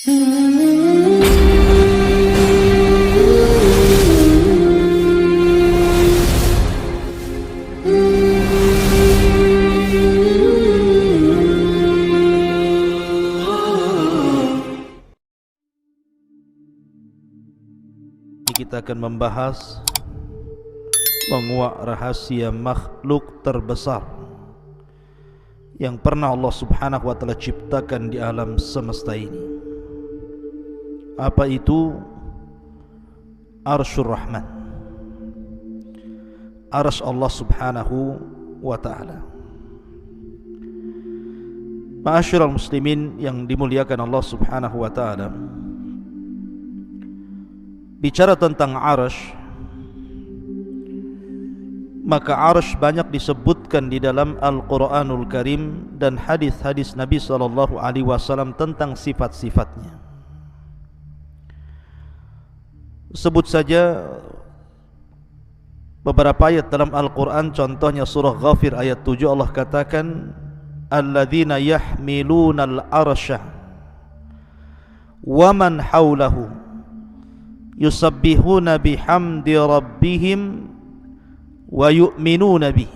Kita akan membahas menguak rahasia makhluk terbesar yang pernah Allah Subhanahu wa taala ciptakan di alam semesta ini. Apa itu? Arsyur Rahman, arsy Allah Subhanahu wa taala. Ma'asyiral muslimin yang dimuliakan Allah Subhanahu wa taala, bicara tentang arsy, maka arsy banyak disebutkan di dalam Al-Quranul Karim dan hadis-hadis Nabi SAW tentang sifat-sifatnya. Sebut saja beberapa ayat dalam Al-Quran, contohnya surah Ghafir ayat 7, Allah katakan alladzina yahmilunal arsya wa man hawlahu yusabbihuna bihamdi rabbihim wa yu'minuna bihi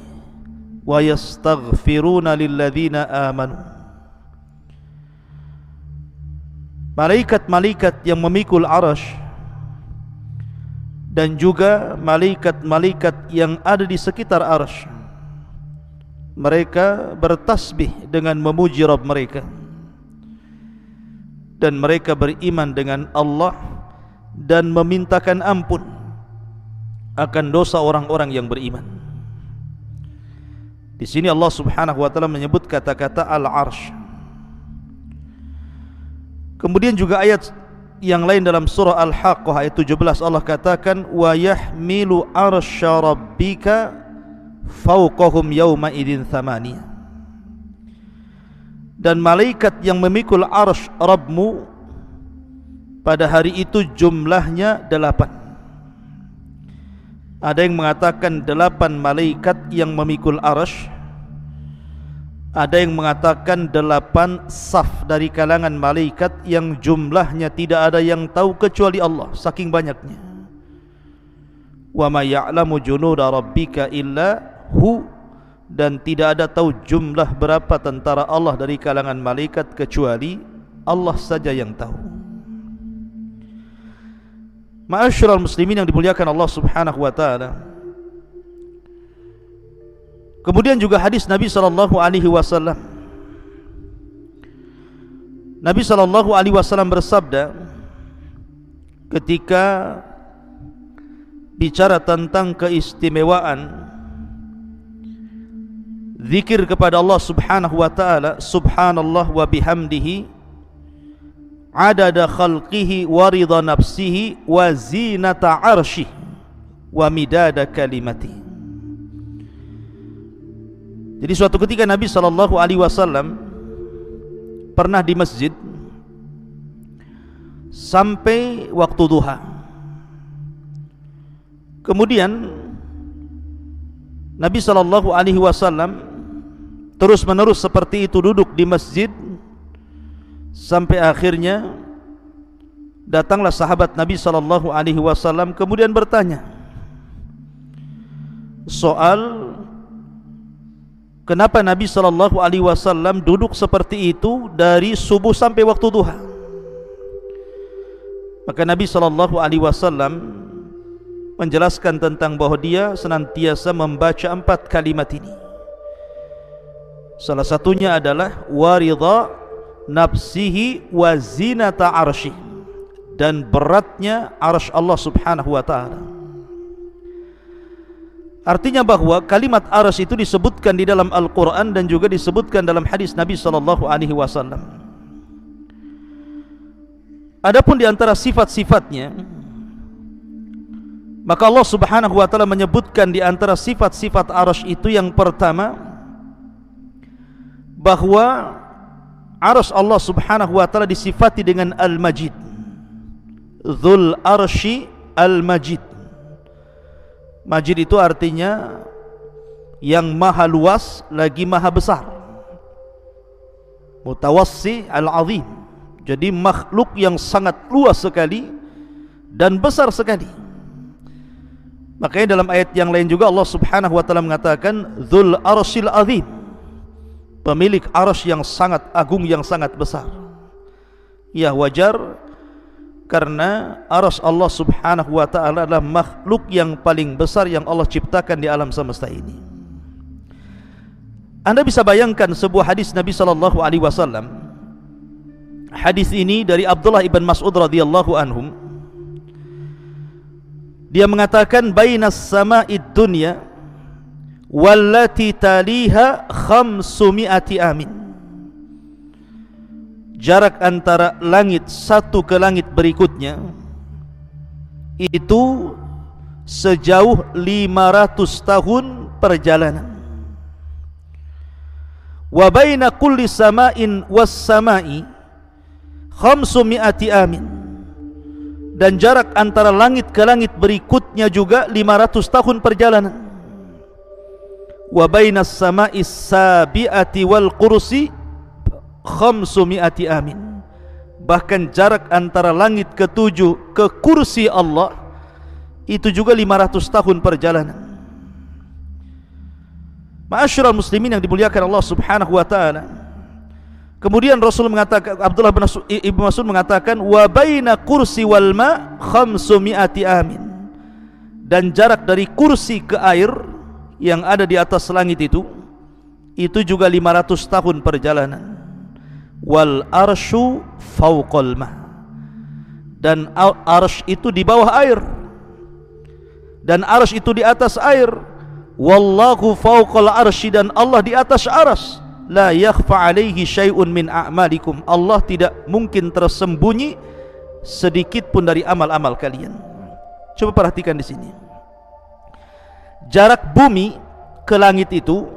wa yastaghfiruna lilladzina amanu. Malaikat-malaikat yang memikul arsy dan juga malaikat-malaikat yang ada di sekitar arsy, mereka bertasbih dengan memuji Rabb mereka, dan mereka beriman dengan Allah dan memintakan ampun akan dosa orang-orang yang beriman. Di sini Allah Subhanahu wa taala menyebut kata-kata al-arsy. Kemudian juga ayat yang lain dalam surah Al-Haqqah ayat 17, Allah katakan wa yahmilu arsya rabbika fawqahum yawma idzin thamaniyah. Dan malaikat yang memikul arsy Rabbmu pada hari itu jumlahnya 8. Ada yang mengatakan 8 malaikat yang memikul arsy, ada yang mengatakan 8 saf dari kalangan malaikat yang jumlahnya tidak ada yang tahu kecuali Allah, saking banyaknya. Wa ma ya'lamu junuda rabbika illa hu, dan tidak ada tahu jumlah berapa tentara Allah dari kalangan malaikat kecuali Allah saja yang tahu. Ma'asyiral muslimin yang dimuliakan Allah Subhanahu wa taala. Kemudian juga hadis Nabi sallallahu alaihi wasallam. Nabi sallallahu alaihi wasallam bersabda ketika bicara tentang keistimewaan zikir kepada Allah Subhanahu wa taala, subhanallah wa bihamdihi adada khalqihi wa ridha nafsihi wa zinata arsyih wa midada kalimati. Jadi suatu ketika Nabi SAW pernah di masjid sampai waktu duha. Kemudian Nabi SAW terus menerus seperti itu duduk di masjid sampai akhirnya datanglah sahabat Nabi SAW kemudian bertanya soal kenapa Nabi SAW duduk seperti itu dari subuh sampai waktu duha. Maka Nabi SAW menjelaskan tentang bahwa dia senantiasa membaca 4 kalimat ini. Salah satunya adalah waridha nafsihi wa zinata arsyih, dan beratnya arsy Allah Subhanahu wa taala. Artinya bahwa kalimat arsy itu disebutkan di dalam Al-Quran dan juga disebutkan dalam hadis Nabi SAW. Adapun di antara sifat-sifatnya, maka Allah Subhanahu wa taala menyebutkan di antara sifat-sifat arsy itu yang pertama bahwa arsy Allah Subhanahu wa taala disifati dengan Al-Majid. Dzul arsy Al-Majid. Majid itu artinya yang maha luas lagi maha besar. Mutawassi al-azim, Jadi makhluk yang sangat luas sekali dan besar sekali. Makanya dalam ayat yang lain juga Allah Subhanahu wa taala mengatakan Dzul Arsyil Azim, pemilik arsy yang sangat agung, yang sangat besar. Ya, wajar karena arsy Allah Subhanahu wa taala adalah makhluk yang paling besar yang Allah ciptakan di alam semesta ini. Anda bisa bayangkan sebuah hadis Nabi sallallahu alaihi wasallam. Hadis ini dari Abdullah ibn Mas'ud radhiyallahu anhum. Dia mengatakan bainas sama'id dunya wallati taliha 500 amin. Jarak antara langit satu ke langit berikutnya itu sejauh 500 tahun perjalanan. Wa baina kulli sama'in was sama'i 500 amin. Dan jarak antara langit ke langit berikutnya juga 500 tahun perjalanan. Wa bainas sama'is sabi'ati wal kursi 500 amin. Bahkan jarak antara langit ke-7 ke kursi Allah itu juga 500 tahun perjalanan. Ma'asyiral muslimin yang dimuliakan Allah Subhanahu wa taala. Kemudian Rasul mengatakan, Abdullah bin Ibnu Mas'ud mengatakan wa baina kursi wal ma 500 amin. Dan jarak dari kursi ke air yang ada di atas langit itu juga 500 tahun perjalanan. Wal arsyu fawqal ma. Dan arsy itu di bawah air. Dan arsy itu di atas air. Wallahu fawqal arsy, dan Allah di atas arsy. La yakhfa alaihi syai'un min a'malikum. Allah tidak mungkin tersembunyi sedikit pun dari amal-amal kalian. Coba perhatikan di sini. Jarak bumi ke langit itu,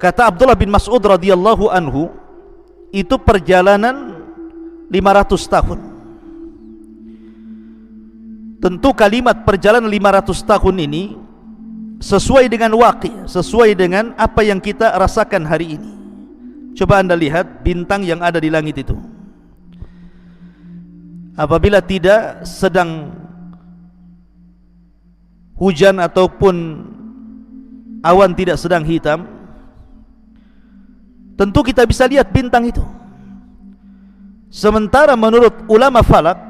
kata Abdullah bin Mas'ud radhiyallahu anhu, itu perjalanan 500 tahun. Tentu kalimat perjalanan 500 tahun ini sesuai dengan waqi', sesuai dengan apa yang kita rasakan hari ini. Coba Anda lihat bintang yang ada di langit itu. Apabila tidak sedang hujan ataupun awan tidak sedang hitam, tentu kita bisa lihat bintang itu. Sementara menurut ulama falak,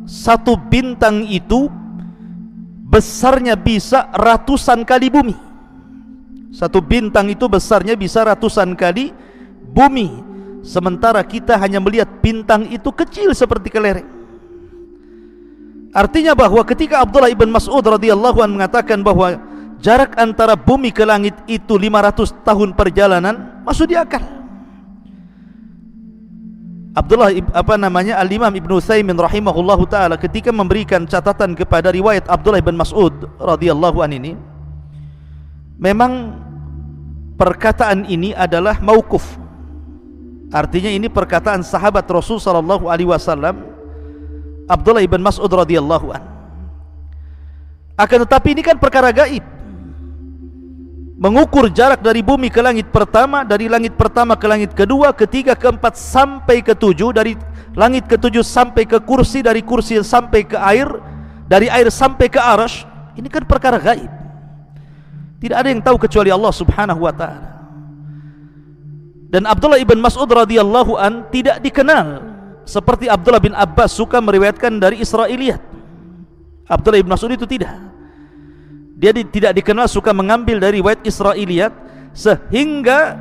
satu bintang itu besarnya bisa ratusan kali bumi. Satu bintang itu besarnya bisa ratusan kali bumi. Sementara kita hanya melihat bintang itu kecil seperti kelereng. Artinya bahwa ketika Abdullah ibn Mas'ud radhiyallahu anhu mengatakan bahwa jarak antara bumi ke langit itu 500 tahun perjalanan, masuk di akal. Al-Imam Ibnu Utsaimin rahimahullahu taala ketika memberikan catatan kepada riwayat Abdullah bin Mas'ud radhiyallahu an ini, memang perkataan ini adalah mauquf. Artinya ini perkataan sahabat Rasul sallallahu alaihi wasallam Abdullah bin Mas'ud radhiyallahu an. Akan tetapi ini kan perkara gaib. Mengukur jarak dari bumi ke langit pertama, dari langit pertama ke langit kedua, ketiga, keempat sampai ketujuh, dari langit ketujuh sampai ke kursi, dari kursi sampai ke air, dari air sampai ke arsy. Ini kan perkara gaib. Tidak ada yang tahu kecuali Allah Subhanahu wa taala. Dan Abdullah ibn Mas'ud radhiyallahu an tidak dikenal seperti Abdullah bin Abbas suka meriwayatkan dari Israiliyat. Abdullah ibn Mas'ud itu tidak. Dia tidak dikenal suka mengambil dari riwayat Israiliyat, sehingga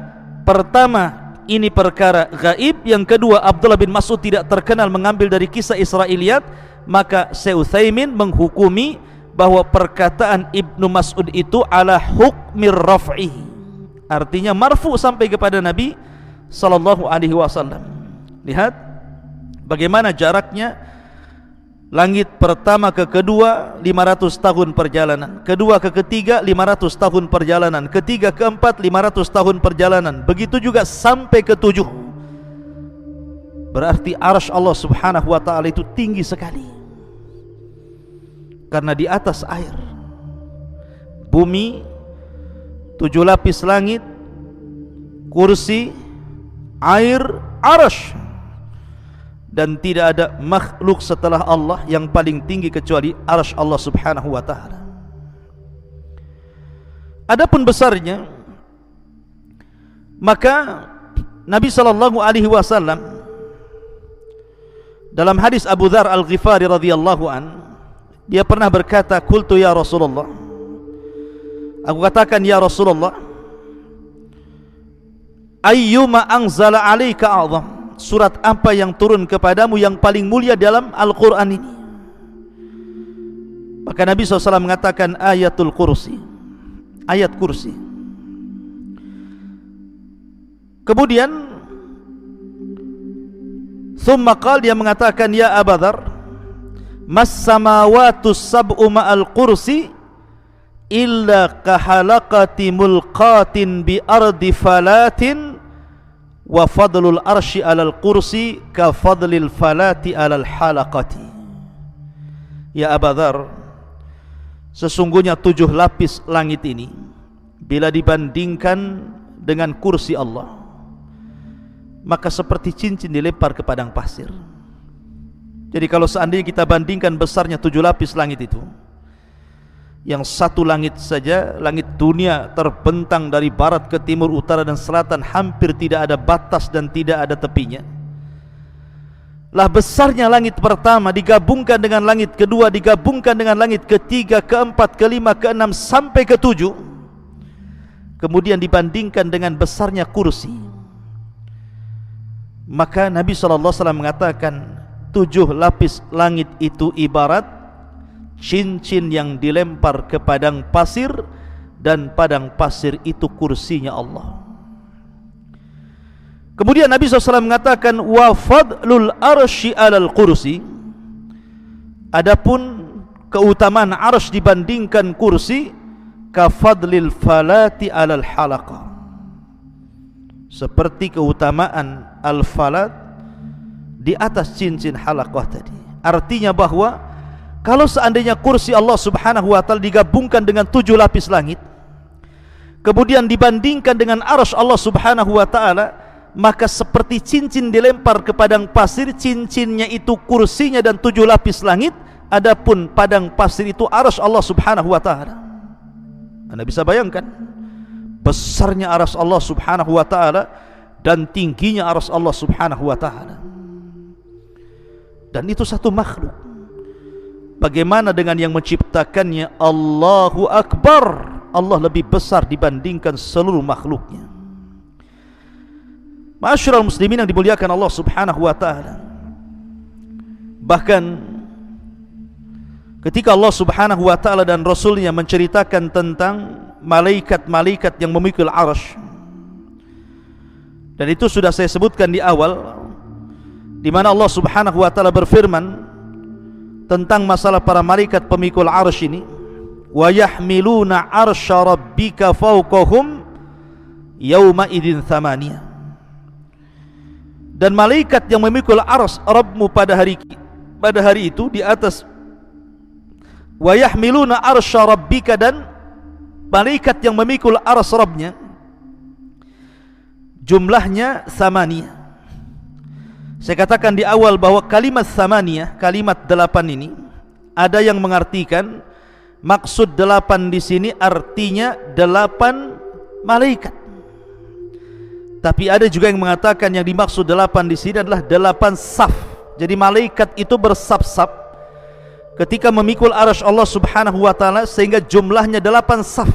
pertama ini perkara gaib, yang kedua Abdullah bin Mas'ud tidak terkenal mengambil dari kisah Israiliyat, maka Syekh Utsaimin menghukumi bahwa perkataan Ibnu Mas'ud itu ala hukmir raf'i, artinya marfu sampai kepada Nabi sallallahu alaihi wasallam. Lihat bagaimana jaraknya. Langit pertama ke kedua 500 tahun perjalanan, kedua ke ketiga 500 tahun perjalanan, ketiga ke empat 500 tahun perjalanan. Begitu juga sampai ke 7. Berarti arsy Allah Subhanahu wa taala itu tinggi sekali. Karena di atas air. Bumi, 7 lapis langit, kursi, air, arasy, dan tidak ada makhluk setelah Allah yang paling tinggi kecuali arasy Allah subhanahu wa ta'ala. Adapun besarnya, maka Nabi sallallahu alaihi wasallam dalam hadis Abu Dzar Al-Ghifari radhiyallahu an, dia pernah berkata, qultu ya Rasulullah, aku katakan ya Rasulullah, ayyuma anzala alaika a'zam, surat apa yang turun kepadamu yang paling mulia dalam Al-Quran ini? Maka Nabi SAW mengatakan ayatul kursi, ayat kursi. Kemudian thumma qala, dia mengatakan, ya Abu Dzar, mas samawatu sab'u ma'al kursi illa kahalaqati mulqatin bi ardi falatin wa fadlul arsy alal kursi ka fadlil falati alal halaqati. Ya Abu Dzar, sesungguhnya 7 lapis langit ini bila dibandingkan dengan kursi Allah, maka seperti cincin dilempar ke padang pasir. Jadi kalau seandainya kita bandingkan besarnya 7 lapis langit itu, yang satu langit saja, langit dunia terbentang dari barat ke timur, utara dan selatan, hampir tidak ada batas dan tidak ada tepinya. Lah besarnya langit pertama digabungkan dengan langit kedua, digabungkan dengan langit ketiga, keempat, kelima, keenam sampai ketujuh, kemudian dibandingkan dengan besarnya kursi, maka Nabi SAW mengatakan 7 lapis langit itu ibarat cincin yang dilempar ke padang pasir, dan padang pasir itu kursinya Allah. Kemudian Nabi SAW mengatakan wa fadlul arsy alal kursi, adapun keutamaan arsy dibandingkan kursi, ka fadlil falati alal halaqah, seperti keutamaan al-falat di atas cincin halaqah tadi. Artinya bahwa kalau seandainya kursi Allah subhanahu wa ta'ala digabungkan dengan 7 lapis langit, kemudian dibandingkan dengan arsy Allah subhanahu wa ta'ala, maka seperti cincin dilempar ke padang pasir, cincinnya itu kursinya dan 7 lapis langit, adapun padang pasir itu arsy Allah subhanahu wa ta'ala. Anda bisa bayangkan besarnya arsy Allah subhanahu wa ta'ala dan tingginya arsy Allah subhanahu wa ta'ala, dan itu satu makhluk. Bagaimana dengan yang menciptakannya? Allahu Akbar, Allah lebih besar dibandingkan seluruh makhluknya. Ma'asyiral muslimin yang dimuliakan Allah subhanahu wa ta'ala, bahkan ketika Allah subhanahu wa ta'ala dan Rasulnya menceritakan tentang malaikat-malaikat yang memikul arsy, dan itu sudah saya sebutkan di awal, di mana Allah subhanahu wa ta'ala berfirman tentang masalah para malaikat pemikul arsy ini, wa yahmiluna arsya rabbika fawqahum yauma idzin thamaniyah, dan malaikat yang memikul arsy Rabbmu pada hari itu di atas, wa yahmiluna arsya rabbika, dan malaikat yang memikul arsy Rabbnya jumlahnya thamaniyah. Saya katakan di awal bahwa kalimat thamaniyah, kalimat 8 ini, ada yang mengartikan maksud 8 di sini artinya 8 malaikat. Tapi ada juga yang mengatakan yang dimaksud 8 di sini adalah 8 saf. Jadi malaikat itu bersaf-saf ketika memikul arsy Allah subhanahu wa ta'ala, sehingga jumlahnya 8 saf,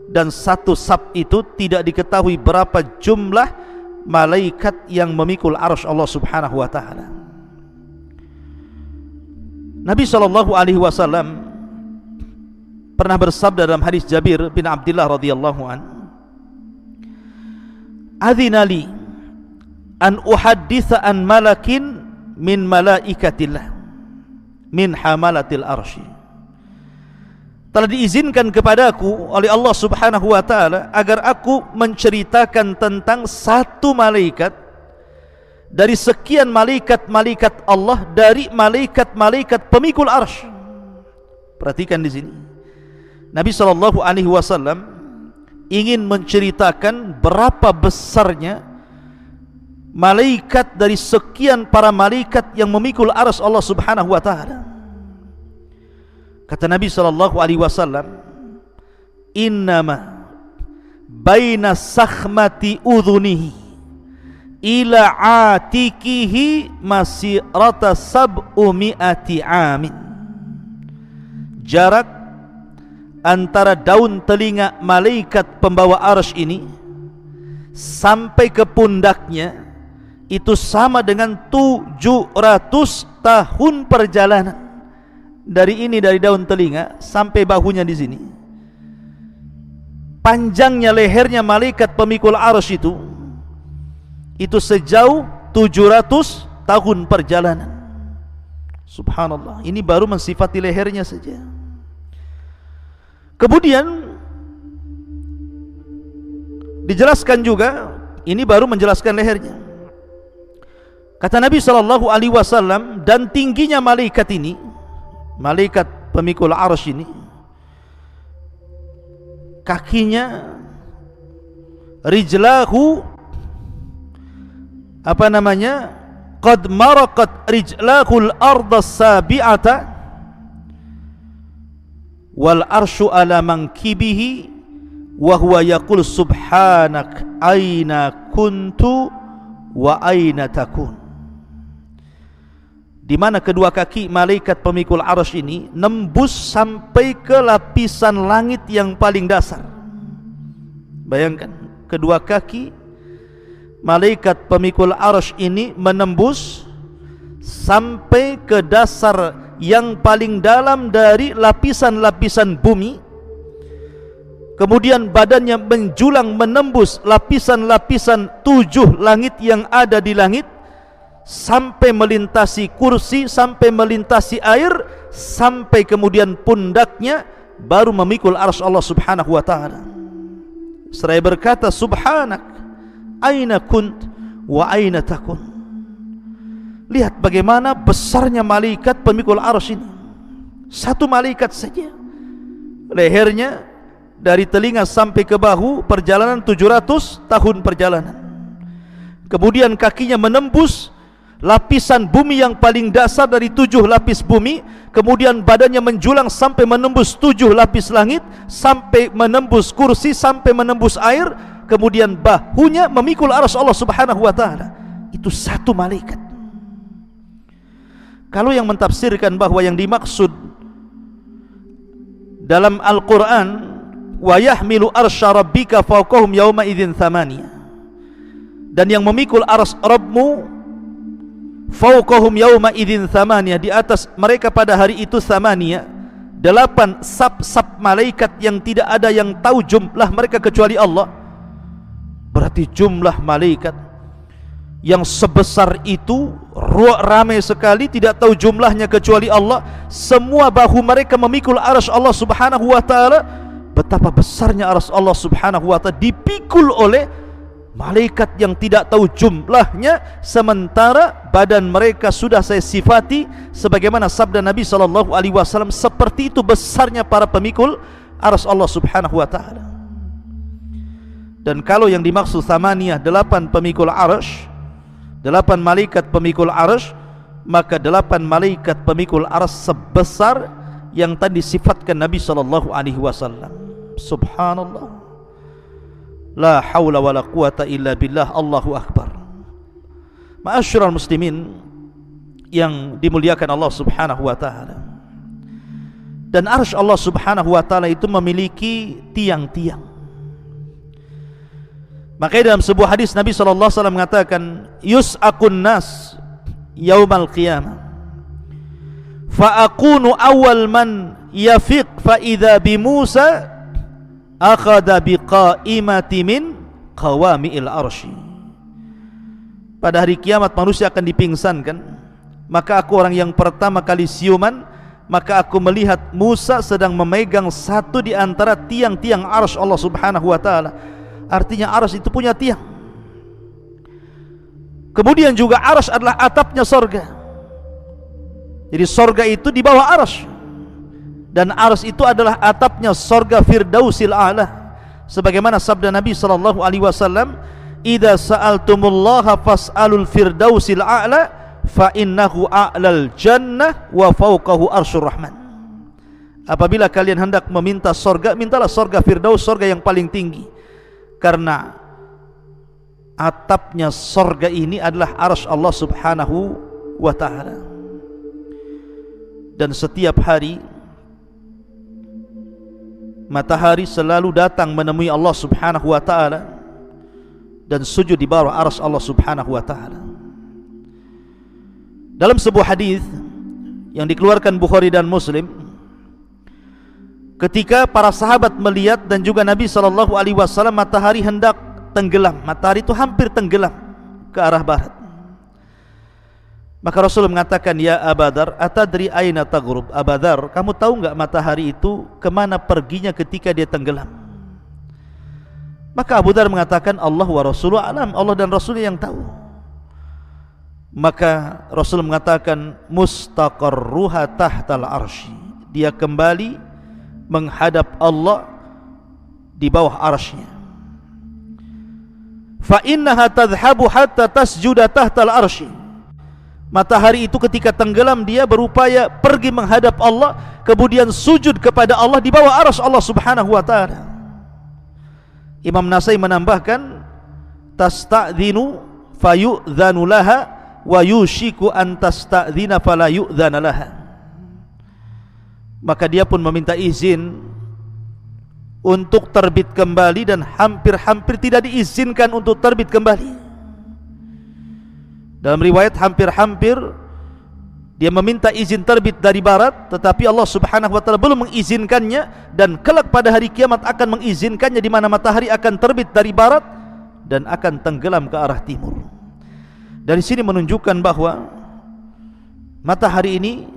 dan satu saf itu tidak diketahui berapa jumlah malaikat yang memikul arsy Allah subhanahu wa ta'ala. Nabi SAW pernah bersabda dalam hadis Jabir bin Abdullah radhiyallahu an, adzina li an uhadditsa an malakin min malaikatillah min hamalatil arsy, telah diizinkan kepadaku oleh Allah subhanahu wa ta'ala agar aku menceritakan tentang satu malaikat dari sekian malaikat-malaikat Allah, dari malaikat-malaikat pemikul arsy. Perhatikan di sini, Nabi SAW ingin menceritakan berapa besarnya malaikat dari sekian para malaikat yang memikul arsy Allah Subhanahu wa taala. Kata Nabi sallallahu alaihi wasallam, "Innama baina sakhmati udhunihi ila atikihi masirata sab'umi'ati amin." Jarak antara daun telinga malaikat pembawa arsy ini sampai ke pundaknya itu sama dengan 700 tahun perjalanan. Dari daun telinga sampai bahunya di sini. Panjangnya lehernya malaikat pemikul arsy itu sejauh 700 tahun perjalanan. Subhanallah, ini baru mensifati lehernya saja. Kemudian dijelaskan juga, ini baru menjelaskan lehernya. Kata Nabi sallallahu alaihi wasallam, dan tingginya malaikat ini, malaikat pemikul arsy ini, kakinya, rijlahu, qad maraqat rijlahul arda sabi'ata wal arsyu ala mankibihi wa huwa yaqul subhanak aina kuntu wa aina takun. Di mana kedua kaki malaikat pemikul arsy ini nembus sampai ke lapisan langit yang paling dasar. Bayangkan, kedua kaki malaikat pemikul arsy ini menembus sampai ke dasar yang paling dalam dari lapisan-lapisan bumi. Kemudian badannya menjulang menembus lapisan-lapisan 7 langit yang ada di langit, sampai melintasi kursi, sampai melintasi air, sampai kemudian pundaknya baru memikul arsy Allah Subhanahu wa taala. Seraya berkata, subhanak aina kunt wa aina takun. Lihat bagaimana besarnya malaikat pemikul arsy ini. Satu malaikat saja, lehernya dari telinga sampai ke bahu, perjalanan 700 tahun perjalanan. Kemudian kakinya menembus lapisan bumi yang paling dasar dari 7 lapis bumi. Kemudian badannya menjulang sampai menembus 7 lapis langit, sampai menembus kursi, sampai menembus air. Kemudian bahunya memikul arsy Allah Subhanahu wa taala. Itu satu malaikat. Kalau yang mentafsirkan bahwa yang dimaksud dalam Al-Quran, wa yahmilu arsya rabbika fawqahum yawma idzin thamaniya, dan yang memikul arsy Rabbmu fawqahum yawma idzin thamaniya, di atas mereka pada hari itu thamaniya, 8 sab-sab malaikat yang tidak ada yang tahu jumlah mereka kecuali Allah. Berarti jumlah malaikat yang sebesar itu ramai sekali, tidak tahu jumlahnya kecuali Allah. Semua bahu mereka memikul arsy Allah Subhanahu wa taala. Betapa besarnya arsy Allah Subhanahu wa taala dipikul oleh malaikat yang tidak tahu jumlahnya, sementara badan mereka sudah saya sifati sebagaimana sabda Nabi sallallahu alaihi wasallam, seperti itu besarnya para pemikul arsy Allah Subhanahu wa taala. Dan kalau yang dimaksud thamaniyah 8 pemikul arsy, 8 malaikat pemikul arsy, maka 8 malaikat pemikul arsy sebesar yang tadi sifatkan Nabi sallallahu alaihi wasallam. Subhanallah, la haula wala quwata illa billah. Allahu akbar. Ma'asyiral muslimin yang dimuliakan Allah Subhanahu wa taala, dan arsy Allah Subhanahu wa taala itu memiliki tiang-tiang. Makanya dalam sebuah hadis Nabi SAW mengatakan, yus'akun nas yaumal qiyamah fa'akunu awal man yafiq fa'idha bi Musa akhada biqaimati min qawami'il arsy. Pada hari kiamat manusia akan dipingsankan, maka aku orang yang pertama kali siuman, maka aku melihat Musa sedang memegang satu di antara tiang-tiang arsy Allah Subhanahu wa taala. Artinya arsy itu punya tiang. Kemudian juga arsy adalah atapnya sorga. Jadi sorga itu di bawah arsy, dan arsy itu adalah atapnya sorga Firdausil A'la. Sebagaimana sabda Nabi sallallahu alaihi wasallam, idza sa'altumullaha fas'alul firdausil a'la fa innahu a'lal jannah wa fawqahu arsyur rahman. Apabila kalian hendak meminta sorga, mintalah sorga firdaus, sorga yang paling tinggi, karena atapnya sorga ini adalah arsy Allah subhanahu wa ta'ala. Dan setiap hari matahari selalu datang menemui Allah subhanahu wa ta'ala dan sujud di bawah arsy Allah subhanahu wa ta'ala. Dalam sebuah hadis yang dikeluarkan Bukhari dan Muslim, ketika para sahabat melihat dan juga Nabi SAW, matahari hendak tenggelam, matahari itu hampir tenggelam ke arah barat. Maka Rasul mengatakan, ya Abadar, atadri aina taghrub? Abadar, kamu tahu enggak matahari itu kemana perginya ketika dia tenggelam? Maka Abu Dar mengatakan, Allah wa Rasuluh alam, Allah dan Rasulnya yang tahu. Maka Rasul mengatakan, mustaqarruha tahtal arsy, dia kembali menghadap Allah di bawah arsy-Nya. Fa innaha tadhhabu hatta tasjuda tahtal arsy. Matahari itu ketika tenggelam dia berupaya pergi menghadap Allah, kemudian sujud kepada Allah di bawah arsy Allah subhanahu wa ta'ala. Imam Nasai menambahkan, tasta'dhinu fayu'dhanu laha wa yushiku an tasta'dhina fala yu'dhana laha. Maka dia pun meminta izin untuk terbit kembali dan hampir-hampir tidak diizinkan untuk terbit kembali. Dalam riwayat hampir-hampir dia meminta izin terbit dari barat, tetapi Allah subhanahu wa ta'ala belum mengizinkannya, dan kelak pada hari kiamat akan mengizinkannya, di mana matahari akan terbit dari barat dan akan tenggelam ke arah timur. Dari sini menunjukkan bahwa matahari ini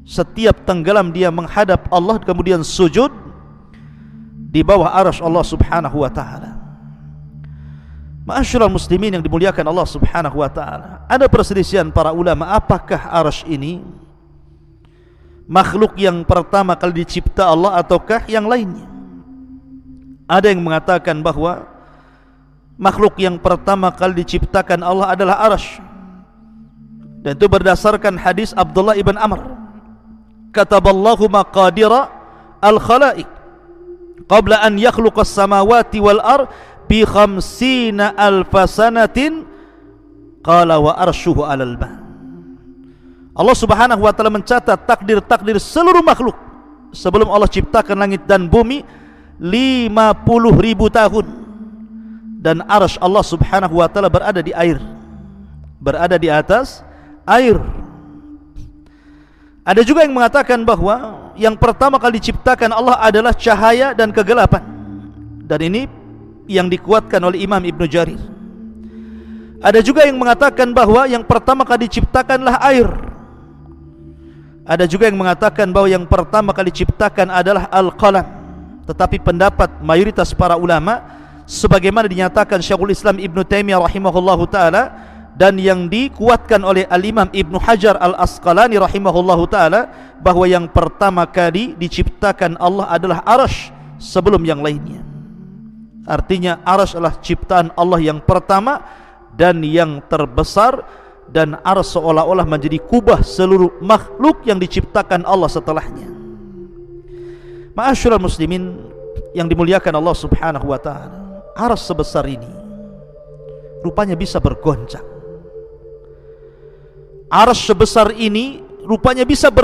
setiap tenggelam dia menghadap Allah, kemudian sujud di bawah arsy Allah subhanahu wa ta'ala. Ma'asyiral muslimin yang dimuliakan Allah subhanahu wa ta'ala, ada perselisihan para ulama, apakah arsy ini makhluk yang pertama kali dicipta Allah ataukah yang lainnya. Ada yang mengatakan bahwa makhluk yang pertama kali diciptakan Allah adalah arsy, dan itu berdasarkan hadis Abdullah ibn Amr, kataballahu maqadira al-khalaiq qabla an yakhluqas samawati wal ard bi 50 alfa sanatin qala wa arshuhu 'alal ma. Allah subhanahu wa ta'ala mencatat takdir-takdir seluruh makhluk sebelum Allah ciptakan langit dan bumi 50.000 tahun, dan arsy Allah subhanahu wa ta'ala berada di air, berada di atas air. Ada juga yang mengatakan bahwa yang pertama kali diciptakan Allah adalah cahaya dan kegelapan, dan ini yang dikuatkan oleh Imam Ibnu Jarir. Ada juga yang mengatakan bahwa yang pertama kali diciptakanlah air. Ada juga yang mengatakan bahwa yang pertama kali diciptakan adalah al-qalam. Tetapi pendapat mayoritas para ulama, sebagaimana dinyatakan Syekhul Islam Ibnu Taimiyah rahimahullahu ta'ala, dan yang dikuatkan oleh Al-Imam Ibnu Hajar Al-Asqalani rahimahullahu ta'ala, bahwa yang pertama kali diciptakan Allah adalah arsy sebelum yang lainnya. Artinya arsy adalah ciptaan Allah yang pertama dan yang terbesar, dan arsy seolah-olah menjadi kubah seluruh makhluk yang diciptakan Allah setelahnya. Ma'asyiral muslimin yang dimuliakan Allah subhanahu wa ta'ala, arsy sebesar ini rupanya bisa bergoncang. Arsy sebesar ini rupanya bisa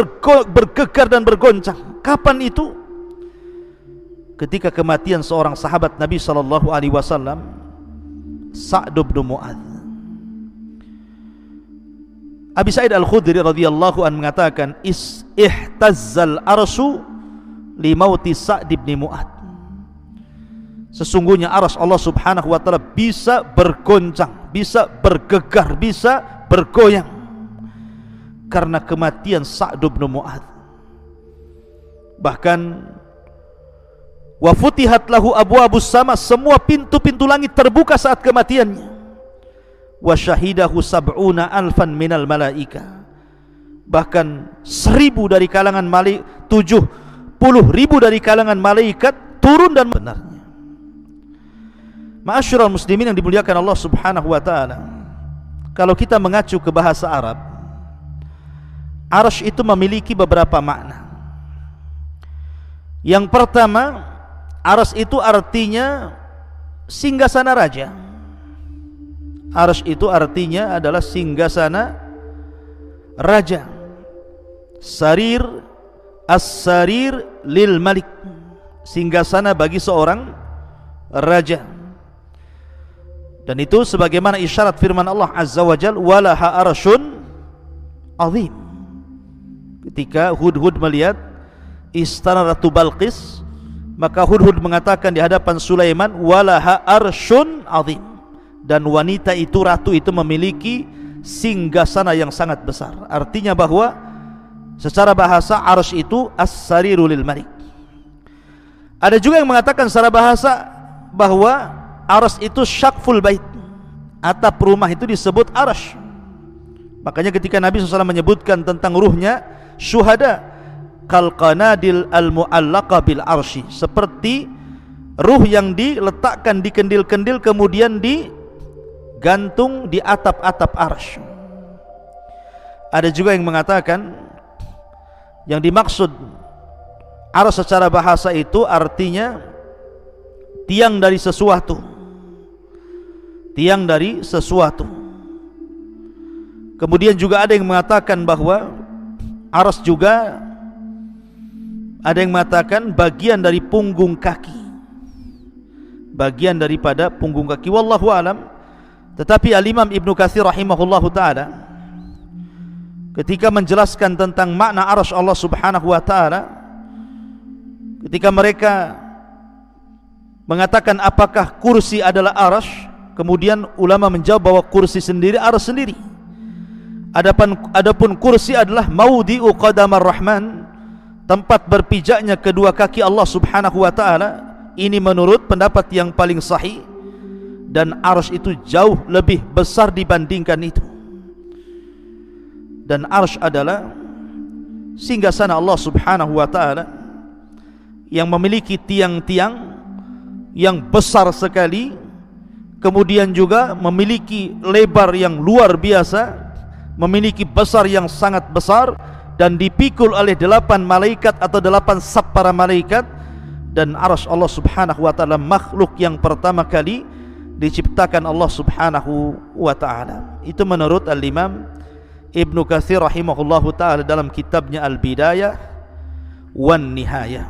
bergegar dan bergoncang. Kapan itu? Ketika kematian seorang sahabat Nabi sallallahu alaihi wasallam, Sa'd bin Mu'adz. Abi Sa'id Al-Khudri radhiyallahu anhu mengatakan, ihtazzal arsyu li mauti Sa'd bin Mu'adz. Sesungguhnya arsy Allah subhanahu wa ta'ala bisa bergoncang, bisa bergegar, bisa bergoyang karena kematian Sa'd bin Mu'adz. Bahkan wa futihat lahu abwabus sama, semua pintu-pintu langit terbuka saat kematiannya. Wa syahidahu sab'una alfan minal malaika, bahkan 1000 dari kalangan malaikat, 70.000 dari kalangan malaikat turun dan benarnya. Ma'asyiral muslimin yang dimuliakan Allah Subhanahu wa taala, kalau kita mengacu ke bahasa Arab, arsy itu memiliki beberapa makna. Yang pertama, arsy itu artinya singgasana raja. Arsy itu artinya adalah singgasana raja. Sarir, as-sarir lil malik, singgasana bagi seorang raja. Dan itu sebagaimana isyarat firman Allah Azza wa Jalla, walaha arsyun azim. Ketika Hudhud melihat istana Ratu Balqis, maka Hudhud mengatakan di hadapan Sulaiman, walaha arsyun azim. Dan wanita itu, ratu itu memiliki singgasana yang sangat besar. Artinya bahwa secara bahasa arsy itu as-sariru lil malik. Ada juga yang mengatakan secara bahasa bahwa arsy itu syaqful bait, atap rumah itu disebut arsy. Makanya ketika Nabi SAW menyebutkan tentang ruhnya syuhada, kal qanadil al mu'allaqa bil arsy, seperti ruh yang diletakkan di kendil-kendil kemudian digantung di atap-atap arsy. Ada juga yang mengatakan yang dimaksud arsy secara bahasa itu artinya tiang dari sesuatu. Tiang dari sesuatu. Kemudian juga ada yang mengatakan bahwa arsy juga, ada yang mengatakan bagian dari punggung kaki, bagian daripada punggung kaki. Wallahu alam. Tetapi Al-Imam Ibnu Katsir rahimahullahu taala ketika menjelaskan tentang makna arsy Allah Subhanahu wa taala, ketika mereka mengatakan apakah kursi adalah arsy, kemudian ulama menjawab bahwa kursi sendiri arsy sendiri. Adapun kursi adalah maudhi'u qadamar rahman, tempat berpijaknya kedua kaki Allah Subhanahu wa taala. Ini menurut pendapat yang paling sahih, dan arsy itu jauh lebih besar dibandingkan itu. Dan arsy adalah singgasana Allah Subhanahu wa taala yang memiliki tiang-tiang yang besar sekali, kemudian juga memiliki lebar yang luar biasa, memiliki besar yang sangat besar, dan dipikul oleh 8 malaikat atau 8 saf para malaikat. Dan arsy Allah Subhanahu wa taala makhluk yang pertama kali diciptakan Allah Subhanahu wa taala. Itu menurut Al-Imam Ibnu Katsir rahimahullahu taala dalam kitabnya Al-Bidayah wan Nihayah.